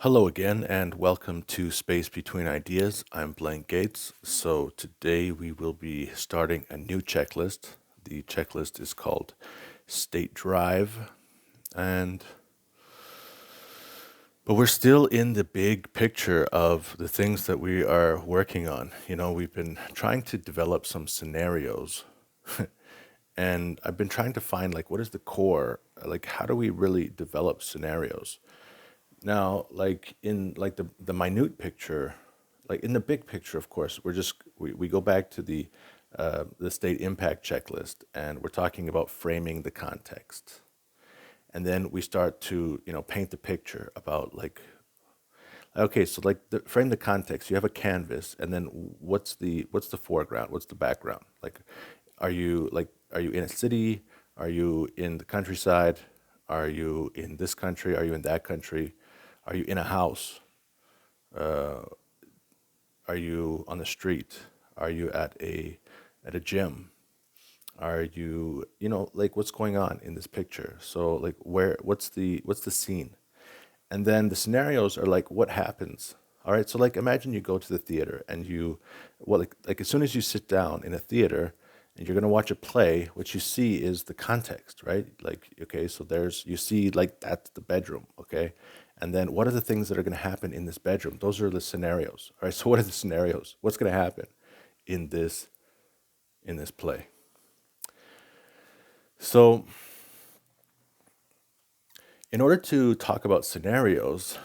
Hello again, and welcome to Space Between Ideas. I'm Blaine Gates. So today we will be starting a new checklist. The checklist is called State Drive, and but we're still in the big picture of the things that we are working on. We've been trying to develop some scenarios, and I've been trying to find like what is the core, like how do we really develop scenarios? Now, like in like the minute picture, like in the big picture, of course, we go back to the state impact checklist, and we're talking about framing the context, and then we start to paint the picture about like okay, so like frame the context. You have a canvas, and then what's the foreground? What's the background? Like, are you in a city? Are you in the countryside? Are you in this country? Are you in that country? Are you in a house? Are you on the street? Are you at a gym? Are you like what's going on in this picture? So like what's the scene? And then the scenarios are like what happens. All right, so like imagine you go to the theater and like as soon as you sit down in a theater and you're going to watch a play, what you see is the context, right? Like okay, so you see like that's the bedroom, okay? And then what are the things that are going to happen in this bedroom? Those are the scenarios. All right, so what are the scenarios? What's going to happen in this play? So in order to talk about scenarios,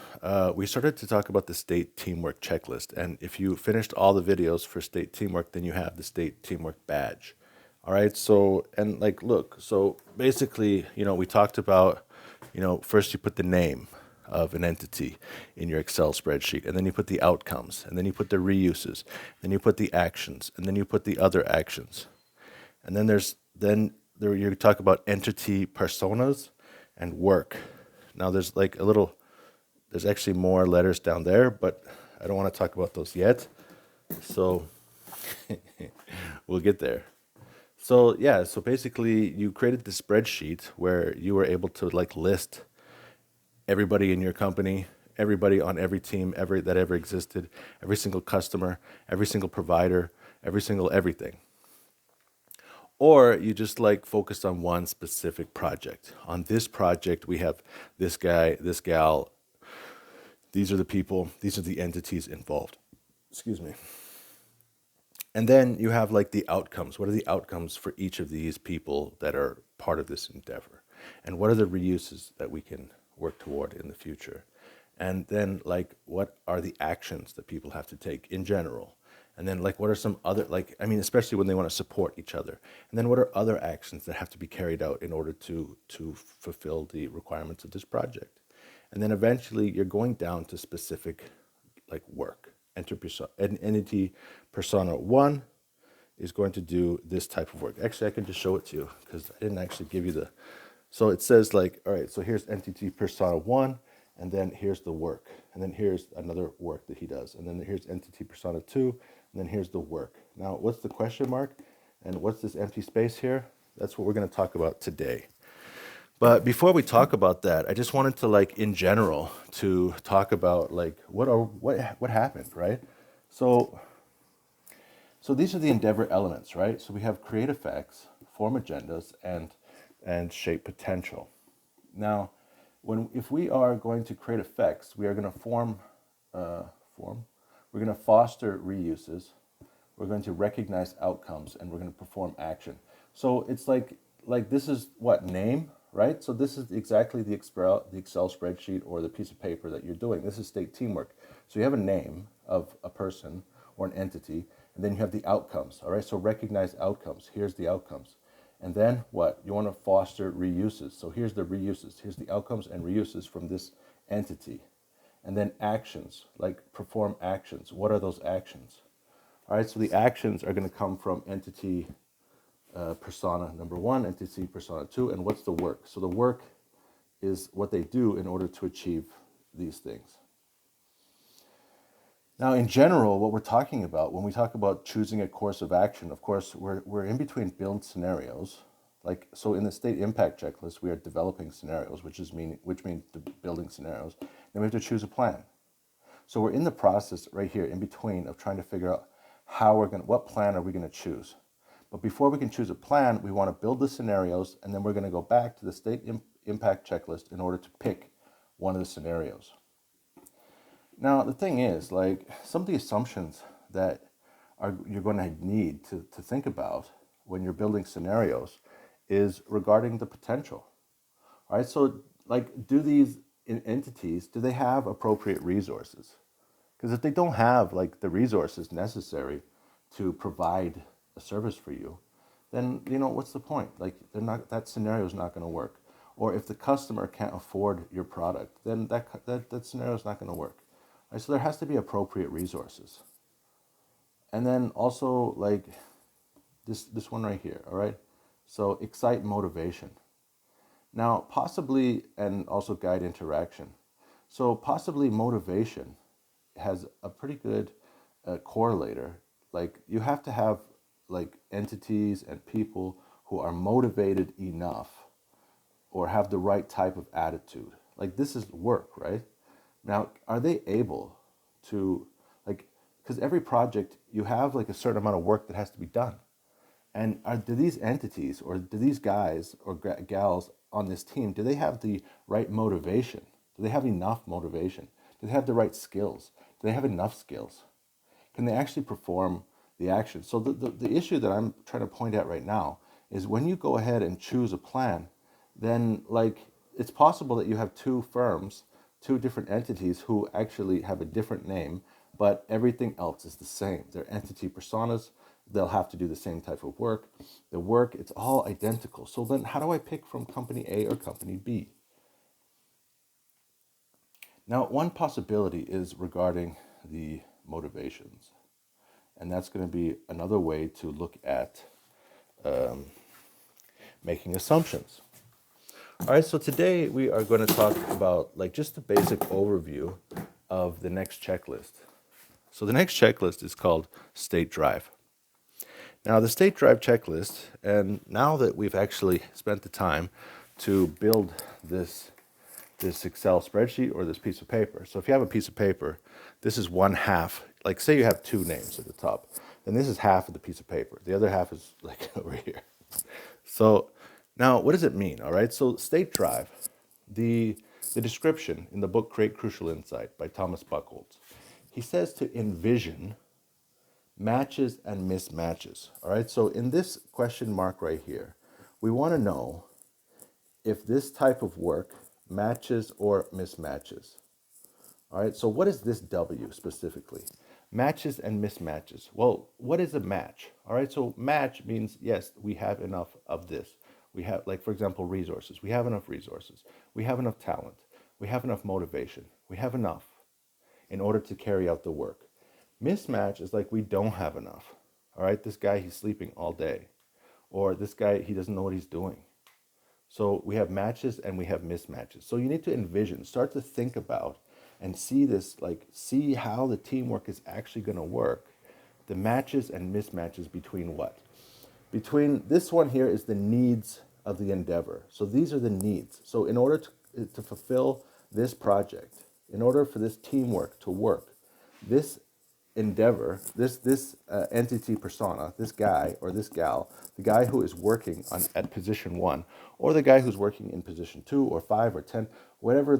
we started to talk about the state teamwork checklist. And if you finished all the videos for state teamwork, then you have the state teamwork badge. All right. So, and like, look, so basically, we talked about, first you put the name of an entity in your Excel spreadsheet, and then you put the outcomes, and then you put the reuses, then you put the actions, and then you put the other actions. And then you talk about entity personas and work. Now there's actually more letters down there, but I don't want to talk about those yet. So we'll get there. So yeah, so basically you created this spreadsheet where you were able to like list everybody in your company, everybody on every team that ever existed, every single customer, every single provider, every single everything. Or you just like focused on one specific project. On this project, we have this guy, this gal, these are the people, these are the entities involved. Excuse me. And then you have like the outcomes. What are the outcomes for each of these people that are part of this endeavor? And what are the reuses that we can work toward in the future? And then like what are the actions that people have to take in general? And then like what are some other like I mean especially when they want to support each other. And then what are other actions that have to be carried out in order to fulfill the requirements of this project? And then eventually you're going down to specific like work. Entity persona one is going to do this type of work. Actually, I can just show it to you because I didn't actually give you the. So it says like, all right, so here's entity persona one, and then here's the work, and then here's another work that he does, and then here's entity persona two, and then here's the work. Now, what's the question mark, and what's this empty space here? That's what we're going to talk about today. But before we talk about that, I just wanted to like in general to talk about like what happened, right? So so these are the endeavor elements, right? So we have create effects, form agendas, and shape potential. Now, if we are going to create effects, we are going to form. We're going to foster reuses. We're going to recognize outcomes, and we're going to perform action. So it's like this is what name, right? So this is exactly the Excel spreadsheet or the piece of paper that you're doing. This is state teamwork. So you have a name of a person or an entity, and then you have the outcomes. All right. So recognize outcomes. Here's the outcomes. And then what? You want to foster reuses. So here's the reuses. Here's the outcomes and reuses from this entity. And then actions, like perform actions. What are those actions? All right, so the actions are going to come from entity persona number one, entity persona two, and what's the work? So the work is what they do in order to achieve these things. Now, in general, what we're talking about when we talk about choosing a course of action, of course, we're in between build scenarios. Like, so in the state impact checklist, we are developing scenarios, which means building scenarios. Then we have to choose a plan. So we're in the process right here in between of trying to figure out what plan are we going to choose. But before we can choose a plan, we want to build the scenarios, and then we're going to go back to the state impact checklist in order to pick one of the scenarios. Now, the thing is, like, some of the assumptions that you're going to need to think about when you're building scenarios is regarding the potential. All right, so like, do these entities, do they have appropriate resources? Because if they don't have like the resources necessary to provide a service for you, then what's the point? Like, that scenario is not going to work. Or if the customer can't afford your product, then that scenario is not going to work. Right? So there has to be appropriate resources. And then also, like, this one right here, all right? So excite motivation. Now, possibly, and also guide interaction. So possibly motivation has a pretty good correlator. Like, you have to have like entities and people who are motivated enough or have the right type of attitude. Like, this is work, right? Now, are they able to, like, because every project you have like a certain amount of work that has to be done. And do these entities or do these guys or gals on this team, do they have the right motivation? Do they have enough motivation? Do they have the right skills? Do they have enough skills? Can they actually perform the action? So the issue that I'm trying to point at right now is when you go ahead and choose a plan, then like it's possible that you have two firms, two different entities who actually have a different name, but everything else is the same. They're entity personas. They'll have to do the same type of work. The work, it's all identical. So then how do I pick from company A or company B? Now, one possibility is regarding the motivations. And that's going to be another way to look at making assumptions. All right, so today we are going to talk about like just a basic overview of the next checklist. So the next checklist is called State Drive. Now, the State Drive checklist, and now that we've actually spent the time to build this Excel spreadsheet or this piece of paper. So if you have a piece of paper, this is one half. Like, say you have two names at the top, then this is half of the piece of paper. The other half is like over here. So now, what does it mean? All right. So State Drive, the description in the book Create Crucial Insight by Thomas Buchholz, he says to envision matches and mismatches. All right. So in this question mark right here, we want to know if this type of work matches or mismatches. All right, so what is this W specifically? Matches and mismatches. Well, what is a match? All right, so match means, yes, we have enough of this. We have, like, for example, resources. We have enough resources. We have enough talent. We have enough motivation. We have enough in order to carry out the work. Mismatch is like we don't have enough. All right, this guy, he's sleeping all day. Or this guy, he doesn't know what he's doing. So we have matches and we have mismatches. So you need to envision, start to think about and see this, like, see how the teamwork is actually going to work. The matches and mismatches between what? Between this one here is the needs of the endeavor. So these are the needs. So in order to fulfill this project, in order for this teamwork to work, this endeavor, this entity persona, this guy or this gal, the guy who is working at position 1, or the guy who's working in position 2 or 5 or 10, whatever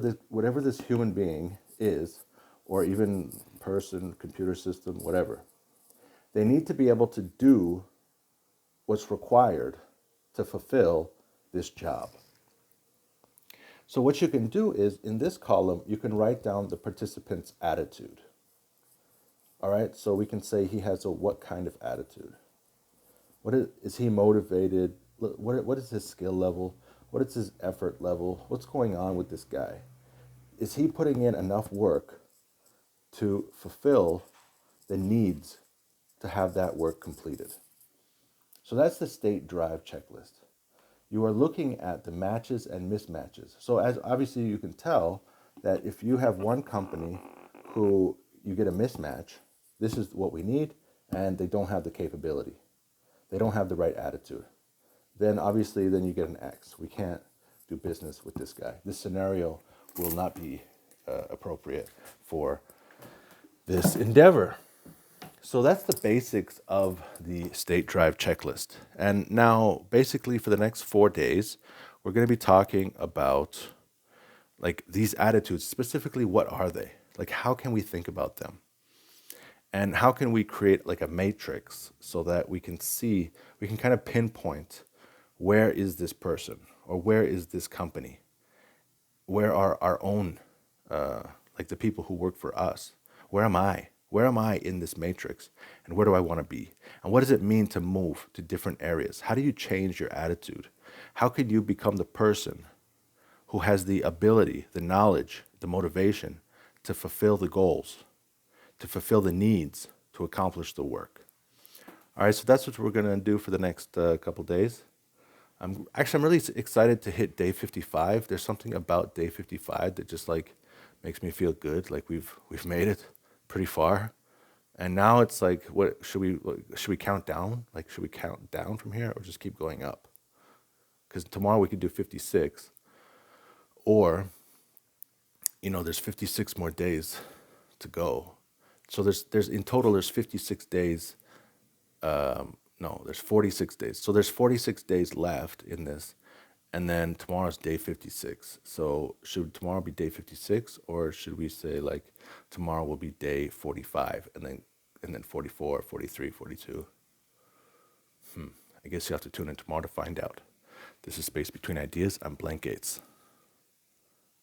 this human being is, or even person, computer system, whatever, they need to be able to do what's required to fulfill this job. So what you can do is, in this column, you can write down the participant's attitude. All right, so we can say he has a what kind of attitude? What is he motivated? What is his skill level? What is his effort level? What's going on with this guy? Is he putting in enough work to fulfill the needs to have that work completed? So that's the State Drive checklist. You are looking at the matches and mismatches. So as obviously you can tell that if you have one company who you get a mismatch, this is what we need, and they don't have the capability. They don't have the right attitude. then obviously then you get an X. We can't do business with this guy. This scenario will not be appropriate for this endeavor. So that's the basics of the state drive checklist. And now, basically, for the next 4 days, we're going to be talking about like these attitudes. Specifically, what are they? Like, how can we think about them? And how can we create like a matrix so that we can see, we can kind of pinpoint where is this person or where is this company? Where are our own, like the people who work for us? Where am I? Where am I in this matrix? And where do I want to be? And what does it mean to move to different areas? How do you change your attitude? How can you become the person who has the ability, the knowledge, the motivation to fulfill the goals, to fulfill the needs, to accomplish the work? All right, so that's what we're going to do for the next couple days. I'm really excited to hit day 55. There's something about day 55 that just like makes me feel good. Like we've made it pretty far, and now it's like, what should we count down? Like, should we count down from here or just keep going up? Because tomorrow we could do 56, or there's 56 more days to go. So there's in total there's 56 days. No, there's 46 days. So there's 46 days left in this. And then tomorrow's day 56. So should tomorrow be day 56, or should we say like tomorrow will be day 45 and then 44, 43, 42? I guess you have to tune in tomorrow to find out. This is Space Between Ideas. I'm Blank Gates.